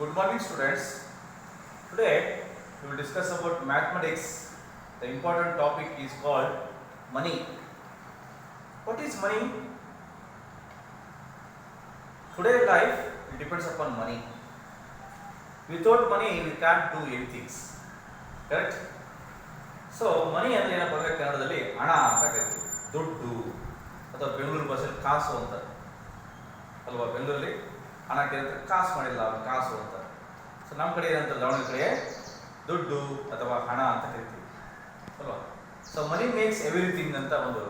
Good morning, students. Today we will discuss about mathematics. The important topic is called money. What is money? Today life depends upon money. Without money we can't do anything. Correct? So money ಅಂದ್ರೆ ಏನಪ್ಪ ಅಂದ್ರೆ ಕನ್ನಡದಲ್ಲಿ ಹಣ ಅಂತ ಕರೀತೀವಿ. ದುಡ್ಡು ಅಥವಾ ಬೆಂಗಳೂರು ಭಾಷೆಯಲ್ಲಿ ಕಾಸು ಅಂತ ಅಲ್ವಾ? ಬೆಂಗಳೂರಲ್ಲಿ ಹಣ ಕೇಳಿದ್ರೆ ಕಾಸು ಮಾಡಿಲ್ಲ ಅವ್ರು ಕಾಸು ಅಂತ. ಸೊ ನಮ್ಮ ಕಡೆ ಏನಂತ ದಾವಣಗೆರೆ ಕಡೆ ದುಡ್ಡು ಅಥವಾ ಹಣ ಅಂತ ಕರಿತೀವಿ ಅಲ್ವಾ? ಸೊ ಮನಿ ಮೇಕ್ಸ್ ಎವ್ರಿಥಿಂಗ್ ಅಂತ ಒಂದು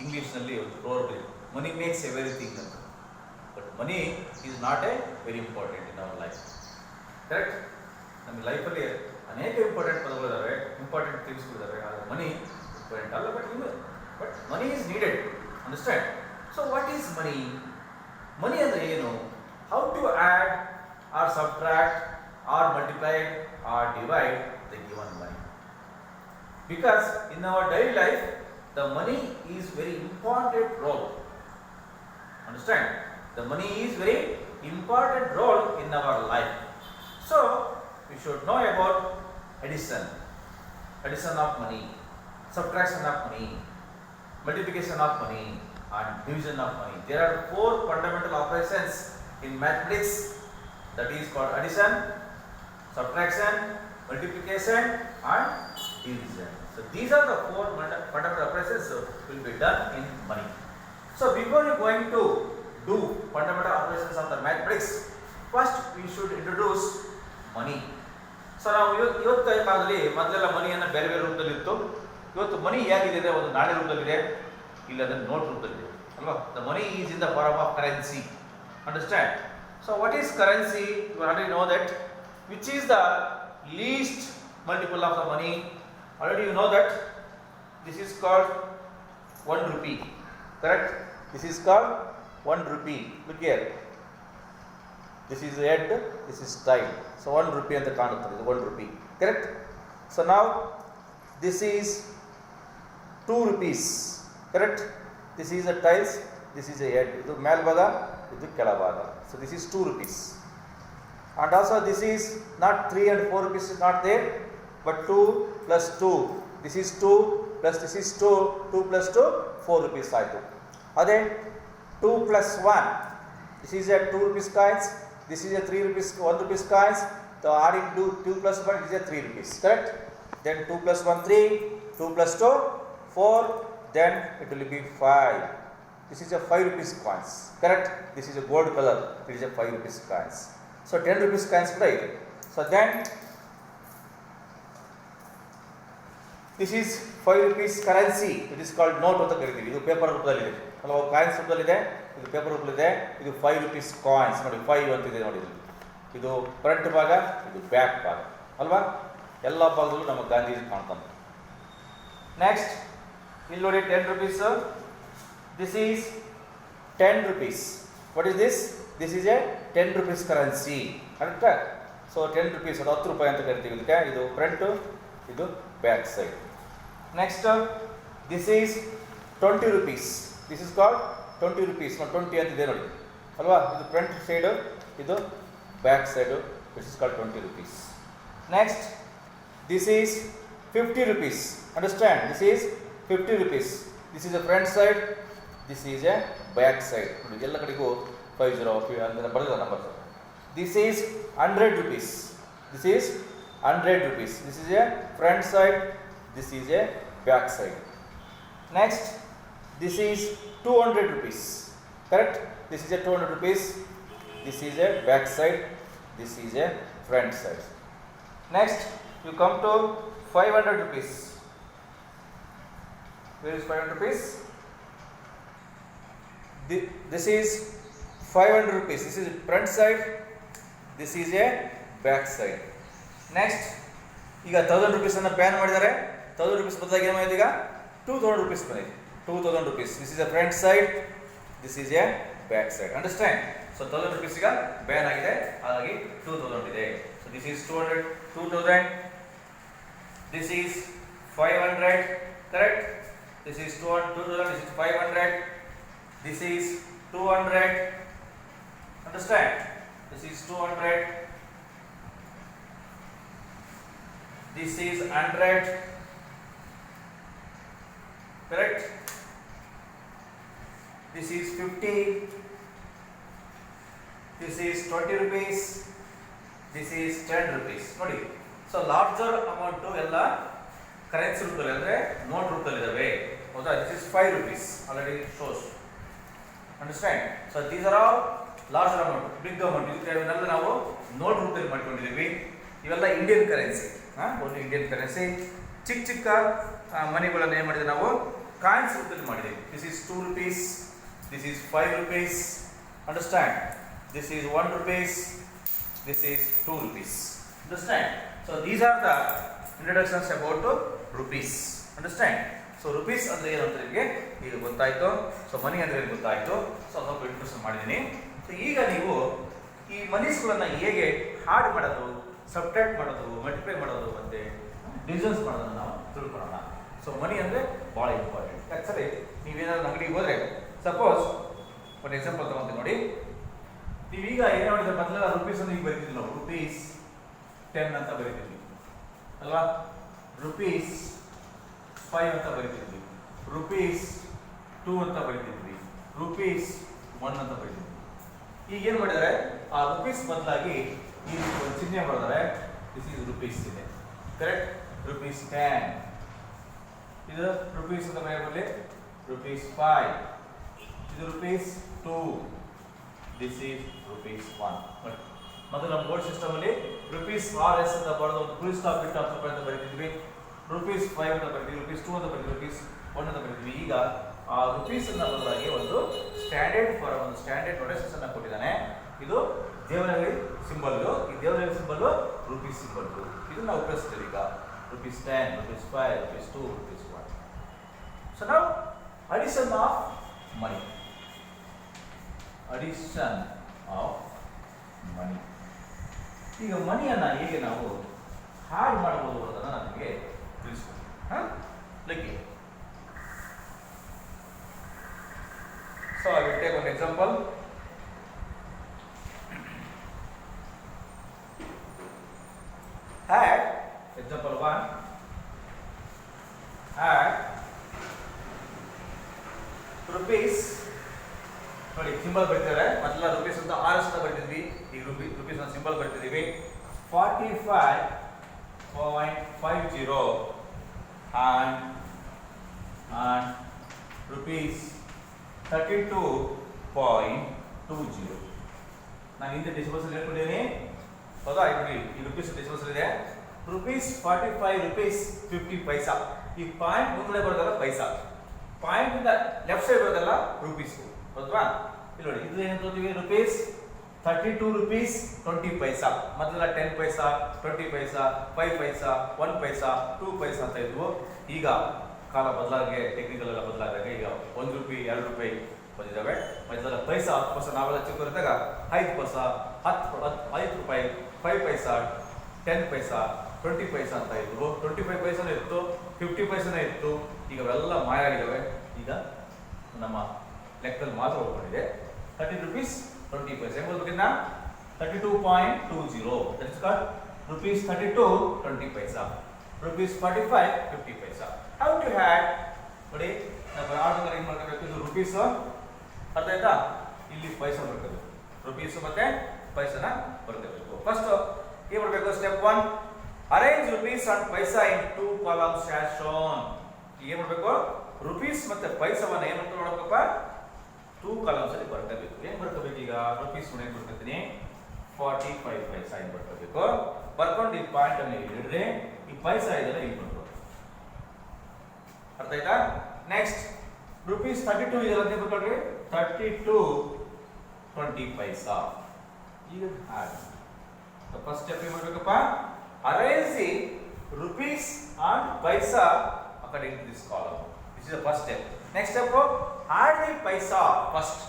ಇಂಗ್ಲೀಷ್ನಲ್ಲಿ ಒಂದು ಪ್ರೋವರ್ಬ್ ಇದೆ. ಮನಿ ಮೇಕ್ಸ್ ಎವ್ರಿಥಿಂಗ್ ಅಂತ. But money is not a very important in our life. Correct? ನಮ್ಮ ಲೈಫಲ್ಲಿ ಅನೇಕ ಇಂಪಾರ್ಟೆಂಟ್ ಪದಗಳಿದ್ದಾವೆ, ಇಂಪಾರ್ಟೆಂಟ್ ಥಿಂಗ್ಸ್ಗಳಿದ್ದಾವೆ. ಆದರೆ ಮನಿ ಇಂಪಾರ್ಟೆಂಟ್ ಅಲ್ಲ. But money is needed. Understand? So what is money? Money ಅಂದರೆ ಏನು? How to add or subtract or multiply or divide the given money. Because in our daily life, the money is very important role. Understand? The money is very important role in our life. So, we should know about addition of money, subtraction of money, multiplication of money and division of money. There are four fundamental operations in mathematics, that is called addition, subtraction, multiplication and division. So these are the four fundamental operations will be done in money. So before you going to do fundamental operations of the mathematics, first we should introduce money. So ನಾವು ಇವತ್ತು ಕಾಲದಲ್ಲಿ ಮೊದಲೆಲ್ಲ ಮನಿಯನ್ನು ಬೇರೆ ಬೇರೆ ರೂಪದಲ್ಲಿ ಇತ್ತು. ಇವತ್ತು ಮನಿ ಹೇಗಿದೆ? ಒಂದು ನಾಣ್ಯ ರೂಪದಲ್ಲಿದೆ, ಇಲ್ಲ ಅದನ್ನು ನೋಟ್ ರೂಪದಲ್ಲಿದೆ ಅಲ್ವಾ? The money is in the form of currency. Understand? So what is currency? You already know that. Which is the least multiple of the money? Already you know that. This is called 1 rupee. Correct? This is called 1 rupee. Look here. This is head, this is tail. So 1 rupee and the ಕಾಣುತ್ತೆ, ಇದು 1 rupee. Correct? So now this is 2 rupees. Correct? This is the tails, this is a head. ಇದು ಮೇಲ್ಭಾಗ, ಇದು ಕೆಳಭಾಗ. So this is 2 rupees. And also this is not 3 and 4 rupees is not there, but 2 plus 2. This is 2 plus this is 2. 2 plus 2, 4 rupees ಆಯಿತು. ಅದೇ 2 plus 1. This is a 2 rupees coins. This is a 3 rupees, 1 rupees coins. So adding 2 plus 1 is a 3 rupees. Correct? Then 2 plus 1, 3. 2 plus 2, 4. Then it will be 5. This is a 5 rupees coins. Correct? This is a gold color. It is a 5 rupees coins. So 10 rupees coins right. So then this is 5 rupees currency. It is called note ಅಂತ ಕರೀತೀವಿ. ಇದು paper ರೂಪದಲ್ಲಿದೆ ಅಲ್ವಾ? Coins ರೂಪದಲ್ಲಿದೆ, ಇದು paper ರೂಪದಲ್ಲಿದೆ. ಇದು 5 rupees coins ನೋಡಿ, 5 ಅಂತಿದೆ ನೋಡಿ. ಇದು ಫ್ರಂಟ್ ಭಾಗ, ಇದು ಬ್ಯಾಕ್ ಭಾಗ ಅಲ್ವಾ? ಎಲ್ಲ ಭಾಗದಲ್ಲೂ ನಮ್ಮ ಗಾಂಧೀಜಿ ಕಾಣ್ತಾನೆ. ನೆಕ್ಸ್ಟ್ ಇಲ್ಲಿ ನೋಡಿ 10 rupees. This is 10 rupees. What is this? This is a 10 rupees currency. Correct? So 10 rupees ಅದು 10 ರೂಪಾಯಿ ಅಂತ ಕರಿತೀವಿ ಇದಕ್ಕೆ. ಇದು ಫ್ರಂಟ್, ಇದು back side. Next this is 20 rupees. This is called 20 rupees. 20 ಅಂತಿದೆ ನೋಡಿ ಅಲ್ವಾ? ಇದು ಫ್ರಂಟ್ ಸೈಡ್, ಇದು back side. This is called 20 rupees. Next this is 50 rupees. Understand? This is 50 rupees. This is a front side, this is a back side. ನೋಡಿ ಎಲ್ಲ ಕಡೆಗೂ 50 ಅಂತ ಬರೆದ number. This is 100 rupees. This is 100 rupees. This is a front side, this is a back side. Next this is 200 rupees. Correct? This is a 200 rupees. This is a back side, this is a front side. Next you come to 500 rupees. Where is 500 rupees? This is 500 rupees. This is front side, this is a back side. Next ಈಗ 1000 rupees ಅನ್ನು ban ಮಾಡಿದ್ದಾರೆ. 1000 rupees ಬದಲಾಗಿ ಏನು ಮಾಡಿದೆ? ಈಗ 2000 rupees ಬಂದಿದೆ. 2000 rupees. This is a front side, this is a back side. Understand? So 1000 rupees ಈಗ ban ಆಗಿದೆ, ಹಾಗಾಗಿ 2000 ಇದೆ. So this is 200, 2000. This is 500. Correct? This is 2000, this is 500, this is 200. Understand? This is 200, This is 100. Correct? This is 50. This is 20 rupees. This is 10 rupees. ನೋಡಿ. So larger amount ಎಲ್ಲ currency ರೂಪದಲ್ಲಿ ಅಂದ್ರೆ note ರೂಪದಲ್ಲಿ ಇದಾವೆ. ಹೌದಾ? This is 5 rupees. Already shows. Understand? So these are all larger amount, big amount. ಇದನ್ನೆಲ್ಲ ನಾವು note ರೂಪದಲ್ಲಿ ಮಾಡ್ಕೊಂಡಿದ್ದೀವಿ. ಇವೆಲ್ಲ ಇಂಡಿಯನ್ ಕರೆನ್ಸಿ. ಒಂದು ಇಂಡಿಯನ್ ಕರೆನ್ಸಿ. ಚಿಕ್ಕ ಚಿಕ್ಕ ಮನಿಗಳನ್ನು ಏನು ಮಾಡಿದ್ವಿ ನಾವು ಕಾಯಿನ್ಸ್ ರೂಪದಲ್ಲಿ ಮಾಡಿದ್ದೀವಿ. This is 2 rupees. This is 5 rupees. Understand? This is 1 rupees. This is 2 rupees. Understand? So these are the introductions about rupees. Understand? So rupees ಅಂದ್ರೆ ಏನು ಅಂತ ನಿಮಗೆ ಈಗ ಗೊತ್ತಾಯ್ತು. ಸೊ ಮನಿ ಅಂದ್ರೆ ಏನು ಗೊತ್ತಾಯ್ತು. ಸೊ ಸ್ವಲ್ಪ ಇಂಟ್ರೊಡಕ್ಷನ್ ಮಾಡಿದ್ದೀನಿ. ಸೊ ಈಗ ನೀವು ಈ ಮನೀಸ್ಗಳನ್ನು ಹೇಗೆ ಹಾರ್ಡ್ ಮಾಡೋದು, ಸಬ್ಟ್ರಾಕ್ಟ್ ಮಾಡೋದು, ಮಲ್ಟಿಪ್ಲೈ ಮಾಡೋದು ಮತ್ತೆ ಡಿವಿಷನ್ಸ್ ಮಾಡೋದನ್ನು ನಾವು ತಿಳ್ಕೊಳ್ಳೋಣ. ಸೊ ಮನಿ ಅಂದರೆ ಭಾಳ ಇಂಪಾರ್ಟೆಂಟ್. ಆ್ಯಕ್ಚುಲಿ ನೀವೇನಾದ್ರು ಅಂಗಡಿಗೆ ಹೋದರೆ ಸಪೋಸ್ ಒಂದು ಎಕ್ಸಾಂಪಲ್ ತಗೊಂತೀವಿ ನೋಡಿ. ನೀವೀಗ ಏನು ಮಾಡಿದ್ರೆ ಮೊದಲೆಲ್ಲ ರುಪೀಸ್ ಅಂತ ಈಗ ಬರೀತಿದ್ವಿ ನಾವು. ರುಪೀಸ್ 10 ಅಂತ ಬರೀತಿದ್ವಿ ಅಲ್ವಾ, ರುಪೀಸ್ 5 ಅಂತ ಬರೀತಿದ್ವಿ, ರುಪೀಸ್ 2 ಅಂತ ಬರೀತಿದ್ವಿ, ರುಪೀಸ್ 1 ಅಂತ ಬರೀತಿದ್ವಿ. ಈಗ ಏನು ಮಾಡಿದ್ದಾರೆ, ಆ ರುಪೀಸ್ ಬದಲಾಗಿ ಈ ಒಂದು ಚಿಹ್ನೆ ಮಾಡಿದ್ದಾರೆ. ದಿಸ್ ಈಸ್ ರುಪೀಸ್ ಇದೆ. ಕರೆಕ್ಟ್? ರುಪೀಸ್ 10 ಇದು ರುಪೀಸ್ ಅಂತ ಬರೆಯಬಲ್ಲಿ ರುಪೀಸ್ 5 ಇದು ರುಪೀಸ್ 2 ದಿಸ್ ಈಸ್ ರುಪೀಸ್ 1. ಮೊದಲು ನಮ್ಮ ಬೋರ್ಡ್ ಸಿಸ್ಟಮ್ ಅಲ್ಲಿ ರುಪೀಸ್ RS ಅಂತ ಬರೆದು ಒಂದು ಫುಲ್ ಸ್ಟಾಪ್ ಬಿಟ್ಟು ಅಂತ ಬರೀತಿದ್ವಿ. ರುಪೀಸ್ 5 ಅಂತ ಬರೀತೀವಿ, ರುಪೀಸ್ 2 ಅಂತ ಬರೀತೀವಿ, ರುಪೀಸ್ 1 ಅಂತ ಬರೀತೀವಿ. ಈಗ ಆ ರುಪೀಸ್ ಅನ್ನ ಬದಲಾಗಿ ಒಂದು ಸ್ಟ್ಯಾಂಡರ್ಡ್ ಫಾರ್ ಒಂದು ಸ್ಟ್ಯಾಂಡರ್ಡ್ ನೊಟೇಷನ್ಸ್ ಅನ್ನ ಕೊಟ್ಟಿದ್ದಾನೆ. ಇದು ದೇವನಹಳ್ಳಿ ಸಿಂಬಲ್. ಈ ದೇವನಹಳ್ಳಿ ಸಿಂಬಲ್ ರುಪೀಸ್ ಸಿಂಬಲ್. ಇದನ್ನ ನಾವು ಉಪಯೋಗಿಸ್ತೀವಿ ಈಗ. Rupees 10, rupees 5, rupees 2, rupees 1. So ನಾವು addition of money. Addition of money. ಈಗ ಮನಿಯನ್ನು ಹೇಗೆ ನಾವು ಹಾರ್ಡ್ ಮಾಡಬಹುದು ಅನ್ನೋದನ್ನು ನಾನು ನಿಮಗೆ ತಿಳಿಸ್ಕೊಡ್ತೀನಿ. Like so I will take one example. Add example 1. Add rupees. ನೋಡಿ ಸಿಂಬಲ್ ಬರೀತಾರೆ. ಮೊದಲ ರುಪೀಸ್ ಅಂತ RS ಅಂತ ಬರೀತಿದ್ವಿ, ಈಗ ರುಪೀಸ್ ಅಂತ ಸಿಂಬಲ್ ಬರೀತಿದ್ದೀವಿ. 45.50 and rupees 32.20. ನಾನು ಹಿಂದೆ ಡೆಸಿಮಲ್ಸ್ ಹೇಳ್ಕೊಂಡಿದ್ದೀನಿ. ಹೌದಾ? ಈ ರುಪೀಸ್ ಡೆಸಿಮಲ್ಸ್ ಇದೆ. ರುಪೀಸ್ 45 rupees 50 ಪೈಸಾ. ಈ ಪಾಯಿಂಟ್ ಮುಂದೆ ಬರೋದಲ್ಲ ಪೈಸಾ, ಪಾಯಿಂಟ್ ಇಂದ ಲೆಫ್ಟ್ ಸೈಡ್ ಬರೋದಲ್ಲ ರುಪೀಸ್. ಹೌದಾ? ಇಲ್ಲಿ ನೋಡಿ, ಇದು ಏನು ತೋತೀವಿ, ರುಪೀಸ್ 32 rupees 20 ಪೈಸಾ. ಮೊದಲೆಲ್ಲ 10 ಪೈಸಾ, 20 ಪೈಸಾ, 5 ಪೈಸಾ, 1 ಪೈಸಾ, 2 ಪೈಸಾ ಅಂತ ಇದ್ವು. ಈಗ ಕಾಲ ಬದಲಾಗೆ, ಟೆಕ್ನಿಕಲ್ ಎಲ್ಲ ಬದಲಾದಾಗ ಈಗ 1 ರೂಪಾಯಿ 2 ರೂಪಾಯಿ ಬಂದಿದ್ದಾವೆ. ಮೊದಲೆಲ್ಲ ಪೈಸಾ 10 ಪೈಸಾ, ನಾವೆಲ್ಲ ಚಿಕ್ಕವರಿದ್ದಾಗ 5 ಪೈಸಾ, 5 ರೂಪಾಯಿ, 5 ಪೈಸಾ, 10 ಪೈಸಾ, 20 ಪೈಸಾ ಅಂತ ಇದ್ವು. 25 ಪೈಸಾನೇ ಇತ್ತು, 50 ಪೈಸಾನೇ ಇತ್ತು. ಈಗ ಅವೆಲ್ಲ ಮಾಯ ಆಗಿದ್ದಾವೆ. ಈಗ ನಮ್ಮ ಲೆಕ್ಕದಲ್ಲಿ ಮಾತ್ರ ಹೋಗ್ಕೊಂಡಿದೆ 30 rupees 20 ಪೈಸಾ. ಎಂಬುದಕ್ಕಿಂತ 32.20. That is called rupees 32 20 paisa. rupees 45 50 paisa. How to add ನೋಡಿ, ನಾವು ಆರ್ಡರ್ ಏನು ಮಾಡ್ಕೋಬೇಕು, ಇದು ರುಪೀಸ್ ಅರ್ಥ ಆಯ್ತಾ, ಇಲ್ಲಿ ಪೈಸಾ ಬರ್ಕೋಬೇಕು. ರುಪೀಸ್ ಮತ್ತೆ ಪೈಸಾನ ಬರ್ಕೋಬೇಕು. ಫಸ್ಟ್ ಏನು ಮಾಡಬೇಕು, step 1, arrange rupees and paisa in 2 columns as shown. ಈಗ ಏನು ಮಾಡಬೇಕು, ರುಪೀಸ್ ಮತ್ತೆ ಪೈಸಾವನ್ನ ಏನು ಮಾಡಬೇಕಪ್ಪ, 2 columns ಅಲ್ಲಿ ಬರ್ಕೋಬೇಕು. ಏನು ಬರ್ಕೋಬೇಕು, ಈಗ ರುಪೀಸ್ ಏನು ಬರ್ಕೊತೀನಿ, 45 ಪೈಸಾ ಏನು ಬರ್ಕೋಬೇಕು. ಬರ್ಕೊಂಡು ಈ ಪಾಯಿಂಟ್ ಅನ್ನು ಇಡ್ರಿ, ಈ ಪೈಸಾ ಇದೆಲ್ಲ ಇಲ್ಲಿ ಬರ್ಬೇಕು. ಅರ್ಥ ಆಯ್ತಾ? ನೆಕ್ಸ್ಟ್ ರುಪೀಸ್ 32 ಇದೆಲ್ಲ ಅಂತ ಬರ್ಕೊಳ್ರಿ, 32 20 ಪೈಸಾ. ಈಗ ಫಸ್ಟ್ ಸ್ಟೆಪ್ ಏನು ಮಾಡಬೇಕಪ್ಪ, arrange the rupees and paisa according to this column. This is the first step. Next step, add the paisa first.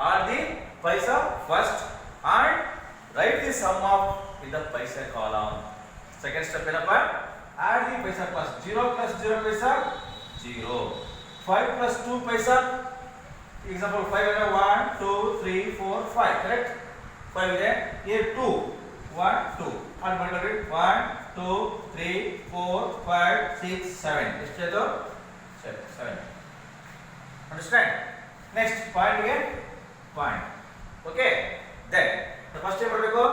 Add the paisa first and write the sum of in the paisa column. Second step ಏನಪ್ಪ, add the paisa first. 0 plus 0 paisa 0. 5 plus 2 paisa. Example 5 is 1 2 3 4 5. Correct? 5 ಇದೆ. Here 2 1 2. Add ಮಾಡ್ಕೊಳ್ಳಿ 1 2 3 4 5 6 7 ಎಷ್ಟಾಯ್ತು 7 understand next point ಗೆ point okay then first ಏನು ಮಾಡಬೇಕು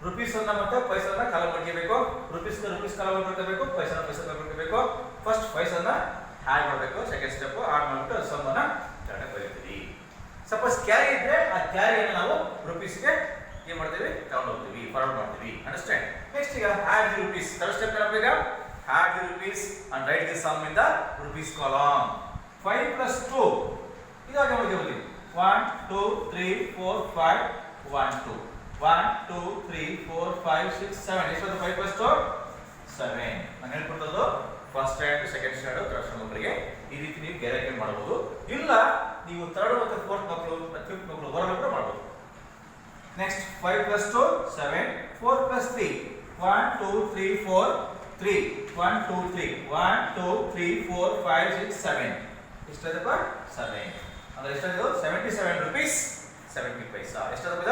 rupees ಅನ್ನ ಮತ್ತೆ ಪೈಸಾನ column ಮಾಡ್ಕೋಬೇಕು ರೂಪೀಸ್ ಕಾಲಮ್ ಮಾಡ್ಕೋಬೇಕು ಪೈಸಾ ಮಾಡ್ಕೋಬೇಕು ಫಸ್ಟ್ ಪೈಸಾನ ಆಡ್ ಮಾಡಬೇಕು ಸೆಕೆಂಡ್ ಸ್ಟೆಪ್ ಆಡ್ ಮಾಡ್ಬಿಟ್ಟು ಸಮ್ ಅನ್ನ ಕೆಳಗಡೆ ಬರೀತೀವಿ ಸಪೋಸ್ ಕ್ಯಾರಿ ಇದ್ರೆ ಆ ಕ್ಯಾರಿಯನ್ನು ನಾವು ರೂಪೀಸ್ ಗೆ ಏನು ಮಾಡ್ತೀವಿ ತಗೊಂಡು ಹೋಗ್ತೀವಿ ಫಾರ್ವರ್ಡ್ ಮಾಡ್ತೀವಿ ಅಂಡರ್ಸ್ಟ್ಯಾಂಡ್ ನೆಕ್ಸ್ಟ್ ಈಗ add the rupees third step ಏನಾಗಬೇಕು add the rupees and write the sum in the rupees column 5 plus 2 ಇದಾಗ ಮಾಡ್ತೀವಿ 1 2 3 4 5 1 2 1 2 3 4 5 6 7 ಎಷ್ಟು 5 plus 2 7 ನಾನು ಹೇಳ್ಕೊಟ್ಟದ್ದು first stand second stand third stand ಮಕ್ಕಳಿಗೆ ಈ ರೀತಿ ನೀವು ಗ್ಯಾರಂಟಿ ಮಾಡಬಹುದು ಇಲ್ಲ ನೀವು ಥರ್ಡ್ ಮತ್ತು ಫೋರ್ತ್ ಮಕ್ಕಳು ಮತ್ತು ಫಿಫ್ತ್ ಮಕ್ಕಳು ಹೊರಗೆ ಕೂಡ ಮಾಡಬಹುದು ನೆಕ್ಸ್ಟ್ 5 plus 2 7 4 plus 3 1 2 3 4 3 1 2 3 1 2 3 4 5 6 7 ಎಷ್ಟಾದಪ್ಪ 7 ಅಂದ್ರೆ ಎಷ್ಟಾಯ್ತು 77 rupees 70 ಪೈಸಾ ಎಷ್ಟಾದಪ್ಪ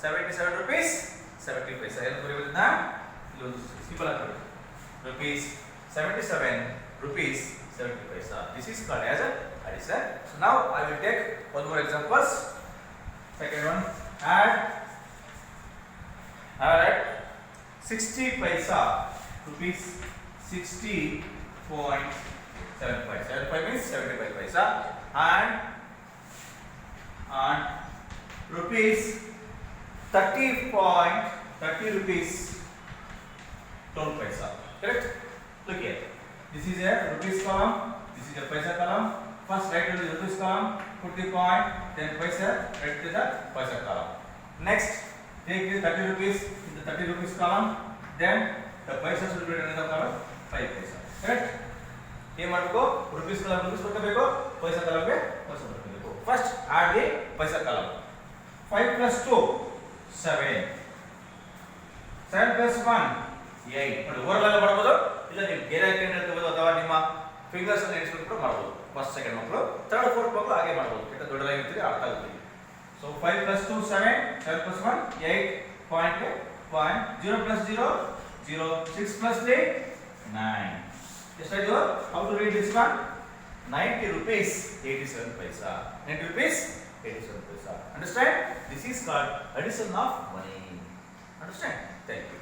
77 rupees 70 ಪೈಸಾ ಏನು ಬರೆಯೋದನ್ನ ಇಲ್ಲಿ ಒಂದು ಸಿಂಪಲ್ ಆಗಿ rupees 77 rupees 70 paisa. This is called as addition. So now I will take one more examples. Second one, add 60 paisa rupees 60.75. 75 means 75 paisa and rupees 30 rupees 12 paisa. Correct? Look here. This is a rupees column. This is a paisa column. First write to the rupees column. Put the point. Then paisa. Write to the paisa column. Next, take the 30 rupees in the 30 rupees column. Then the paisa should be written in the column 5 paisa. Correct? ಏನು ಮಾಡಬೇಕು rupees column rupees ಬರ್ಕೋಬೇಕು paisa column ಗೆ paisa ಬರ್ಕೋಬೇಕು. First add the paisa column. 5 plus 2 7. 7 plus 1 8 ನೋಡಿ ಓವರ್ಲಾಲ್ ಮಾಡಬಹುದು ಇಲ್ಲ ನೀವು ಬೇರೆ ಹಾಕೊಂಡು ಹೇಳ್ಕೋಬಹುದು ಅಥವಾ ನಿಮ್ಮ ಫಿಂಗರ್ಸ್ ಅನ್ನು ಎಣಿಸ್ಕೊಂಡು ಕೂಡ ಮಾಡಬಹುದು ಫಸ್ಟ್ ಸೆಕೆಂಡ್ ಮಕ್ಕಳು ಥರ್ಡ್ ಫೋರ್ತ್ ಮಕ್ಕಳು ಹಾಗೆ ಮಾಡಬಹುದು ಇದು ದೊಡ್ಡದಾಗಿರ್ತೀರಿ ಅರ್ಥ ಆಗುತ್ತೆ so 5 plus 2 7 7 plus 1 8 point 0 plus 0 0 6 plus 3 9 ಎಷ್ಟಾಯ್ತು how to read this one 90 rupees 87 paisa 90 rupees 87 paisa understand this is called addition of money understand thank you